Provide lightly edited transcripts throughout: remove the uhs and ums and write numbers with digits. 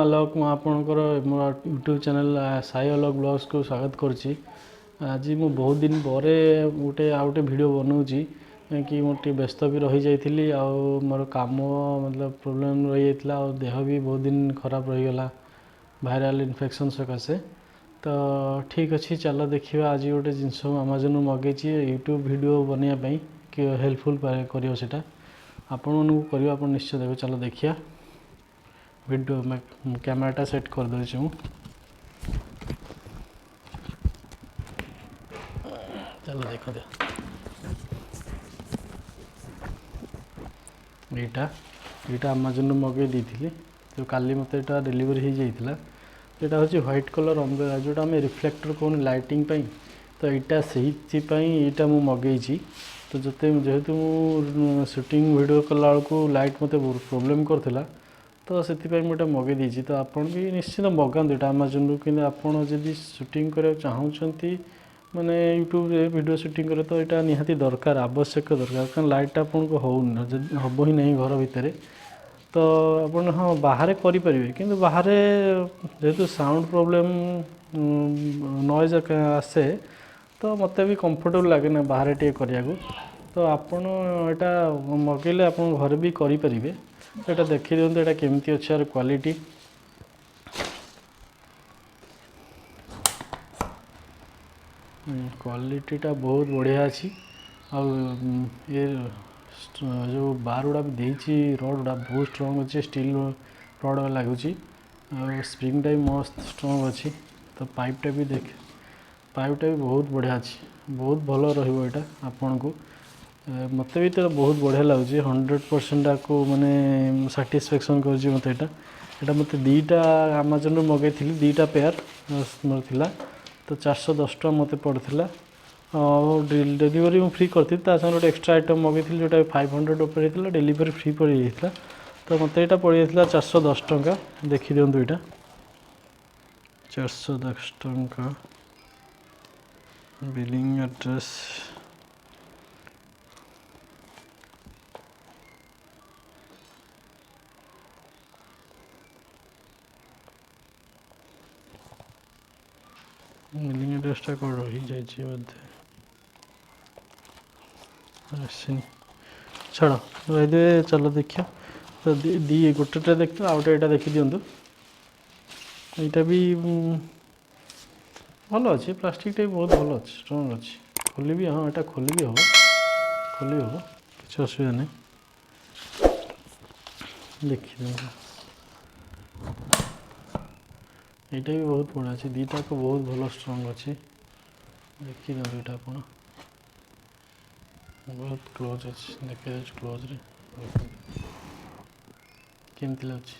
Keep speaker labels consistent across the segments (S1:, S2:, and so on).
S1: आलोक मु आपणकर मो यूट्यूब चैनल साई आलोक ब्लॉग्स को स्वागत करुच्ची। आज मु बहुत दिन पर गोटे वीडियो बनाऊँगी कि मोटे व्यस्त भी रही जाइली मोर काम मतलब प्रोब्लेम रही जाता और देह भी बहुत दिन खराब रहीगला वायरल इन्फेक्शन सकाशे। तो ठीक अच्छे चलो देखा आज गोटे जिनस अमेजन मगेची यूट्यूब वीडियो बनवाई कि हेल्पफुल कर आपण कर निश्चय देवे। चलो देखिए वीडियो में कैमराटा सेट कर दूसरी हूँ। चलो देखो यहाँ अमेजन मगे दी तो काली मत यहाँ डिलीवरी हो जाता। यहाँ हूँ व्हाइट कलर अम्ब्रेला जोटा आम रिफ्लेक्टर कौन लाइटिंग पाई। तो यहाँ से यहाँ मुझे मगेची तो जोते जेहेतु मु शूटिंग वीडियो कला बेलू लाइट मत प्रोब्लेम करथिला तो से मुझे मगे दीजिए। तो आपन भी निश्चित मगातु यहाँ अमेजन रू कि आपड़ जदि शूटिंग करा चाहूँगी माने यूट्यूब रे वीडियो शूटिंग करे तो यहाँ निहाती दरकार आवश्यक दरकार कारण लाइट आपन को हम ही नहीं घर भितर। तो आप हाँ बाहर करें कि बाहर जेहेतु साउंड प्रोब्लेम नॉइज आसे तो मत भी कंफर्टेबल लगे ना बाहर टे करिया को। तो आपन यहाँ मगेले आप घर भी करें। तो देखी दिखाते यहाँ केमती अच्छे यार क्वालिटी क्वालिटीटा बहुत बढ़िया अच्छी। ये जो बार गुड़ा भी देती रड गुड़ा बहुत स्ट्रॉन्ग अच्छे स्टील रड लगुच स्प्रिंगटा भी मस्त स्ट्रॉन्ग अच्छी। तो पाइपटा भी देख पाइपटा भी बहुत बढ़िया अच्छी बहुत भल रहा आपन को मत भी तो बहुत बढ़िया लगुच 100% आपको माने साटिस्फैक्शन कर मत यहाँ मत दीटा अमेजन मगई दीटा पेयर मोर थिला। तो 410 टका मत पड़ता और डिलीवरी मैं फ्री करती गोटे एक्सट्रा आइटम मगई जोटा 500 ऊपर होता डिलीवरी फ्री पड़ जाता। तो मत यहाँ पड़ जाता 410 टका देखी दिंतु यहाँ 410 टका बिलिंग एड्रेस बिलिंग एड्रेसटा कौन रही जाइए बोधे आसनी छाड़ रहीदे। चलो देखिए तो दी गोटेटा देख आउ गोटे यहाँ देखी दिंतु यहाँ भी भल अच्छे प्लास्टिक भी बहुत भल अच्छे स्ट्रॉन्ग अच्छी खोली भी हाँ यहाँ खोली भी हम किसी असुविधा नहीं देखी यहाँ भी बहुत बढ़िया अच्छे दीटा को बहुत भल स्ट्रॉन्ग अच्छे देखी दिखाते यहाँ आप बहुत क्लोज अच्छे देखा क्लोज रे केमती लगे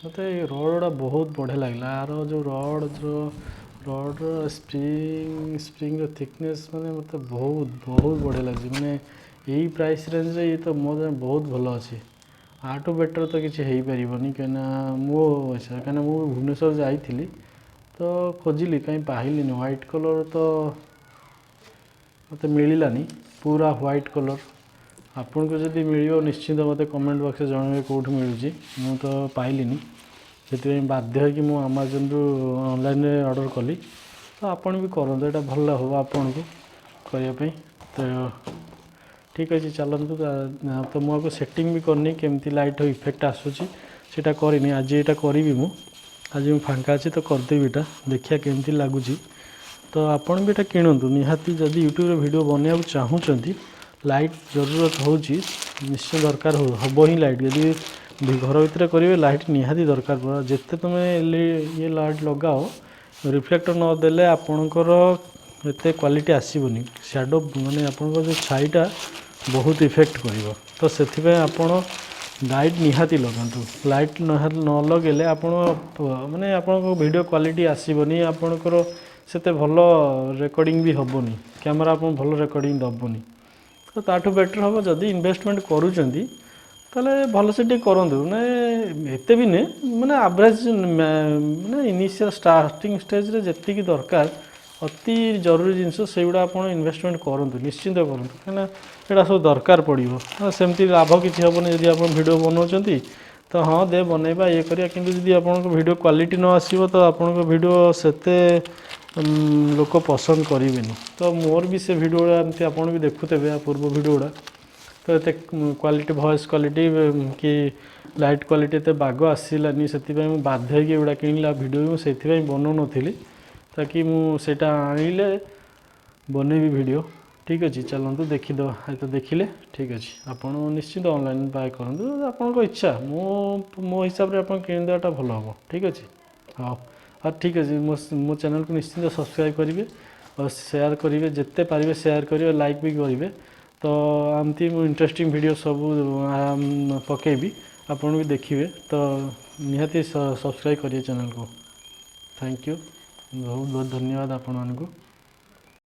S1: मत रडा बहुत बढ़िया लगे यार जो रड स्प्रिंग थिकनेस माने मत बहुत बहुत बढ़िया लगे माने यही प्राइस रेंज ये तो मो बहुत भल अच्छे आठू बेटर तो किसी हो पारनी कहीं मो अच्छा कहीं मुझे भुवनेश्वर जाइली तो खोजिली कहीं पाइली व्हाइट कलर तो मत मिलानी पूरा व्हाइट कलर आपन को जब मिल निश्चिंत मत कमेंट बॉक्स जन कौट मिलूँ मु तो पाइलिनी से बाध्य कि मुझे अमेजन रू ऑनलाइन ऑर्डर कली। तो आपन भी करते यहाँ भल हम आपन को करने। तो ठीक अच्छे चलतु तो मुझे सेटिंग भी करनी केमती लाइट इफेक्ट आसूसी सीटा करनी आज यहाँ करी मु आज मुझे फांका अच्छी तो करदेवी यहाँ देखिए केमती लगुच। तो आपन भी यहाँ किणतु निहाती जदि यूट्यूब वीडियो बनवाक चाहूँगी लाइट जरूरत हो निश्चय दरकार हम ही लाइट यदि घर भितर करेंगे लाइट निहाती दरकार पड़ा जिते तुम ये लाइट लगाओ रिफ्लेक्टर नदेले आपणकर एत क्वालिटी आसबनी शैडो माने आपंकर जो छाईटा बहुत इफेक्ट कर। तो से आपण लाइट निहाती लगातु लाइट न लगेले आपण माने आपण वीडियो क्वालिटी आसबनी आपणकर से भल रेकर्डिंग भी हेनी कैमेरा आप भल रेकर्डिंग दबनी। तो ताठू बेटर हम जदि इन्वेस्टमेंट करूँगी ताले भल से करूँ ना एत भी नहीं माने एवरेज माने इनिशियल स्टार्टिंग स्टेज रे जेतिकी दरकार ଅତି ଜରୁରୀ ଜିନିଷ ସେଗୁଡ଼ା ଆପଣ ଇନଭେଷ୍ଟମେଣ୍ଟ କରନ୍ତୁ, ନିଶ୍ଚିନ୍ତ କରନ୍ତୁ, କାହିଁକିନା ଏଇଟା ସବୁ ଦରକାର ପଡ଼ିବ। ସେମିତି ଲାଭ କିଛି ହେବନି ଯଦି ଆପଣ ଭିଡ଼ିଓ ବନାଉଛନ୍ତି ତ ହଁ ଦେ ବନେଇବା ଇଏ କରିବା, କିନ୍ତୁ ଯଦି ଆପଣଙ୍କ ଭିଡ଼ିଓ କ୍ୱାଲିଟି ନ ଆସିବ ତ ଆପଣଙ୍କ ଭିଡ଼ିଓ ସେତେ ଲୋକ ପସନ୍ଦ କରିବେନି। ତ ମୋର ବି ସେ ଭିଡ଼ିଓ ଗୁଡ଼ା ଏମିତି ଆପଣ ବି ଦେଖୁଥିବେ ପୂର୍ବ ଭିଡ଼ିଓ ଗୁଡ଼ା, ତ ଏତେ କ୍ୱାଲିଟି ଭଏସ୍ କ୍ୱାଲିଟି କି ଲାଇଟ୍ କ୍ୱାଲିଟି ଏତେ ବାଗ ଆସିଲାନି, ସେଥିପାଇଁ ମୁଁ ବାଧ୍ୟ ହେଇକି ଏଗୁଡ଼ା କିଣିଲି। ଆଉ ଭିଡ଼ିଓ ବି ମୁଁ ସେଥିପାଇଁ ବନାଉନଥିଲି, ତାକି ମୁଁ ସେଇଟା ଆଣିଲେ ବନେଇବି ଭିଡ଼ିଓ। ଠିକ୍ ଅଛି, ଚାଲନ୍ତୁ ଦେଖିଦେବା। ତ ଦେଖିଲେ ଠିକ୍ ଅଛି, ଆପଣ ନିଶ୍ଚିନ୍ତ ଅନଲାଇନ୍ ବାଏ କରନ୍ତୁ, ଆପଣଙ୍କ ଇଚ୍ଛା। ମୋ ହିସାବରେ ଆପଣ କିଣିଦେବାଟା ଭଲ ହେବ। ଠିକ୍ ଅଛି, ହଉ ଠିକ୍ ଅଛି। ମୋ ଚ୍ୟାନେଲକୁ ନିଶ୍ଚିନ୍ତ ସବସ୍କ୍ରାଇବ୍ କରିବେ ଆଉ ସେୟାର କରିବେ, ଯେତେ ପାରିବେ ସେୟାର କରିବେ, ଲାଇକ୍ ବି କରିବେ। ତ ଏମିତି ମୁଁ ଇଣ୍ଟରେଷ୍ଟିଂ ଭିଡ଼ିଓ ସବୁ ପକେଇବି, ଆପଣ ବି ଦେଖିବେ। ତ ନିହାତି ସବସ୍କ୍ରାଇବ୍ କରିବେ ଚ୍ୟାନେଲକୁ। ଥ୍ୟାଙ୍କ ୟୁ, ବହୁତ ବହୁତ ଧନ୍ୟବାଦ ଆପଣମାନଙ୍କୁ।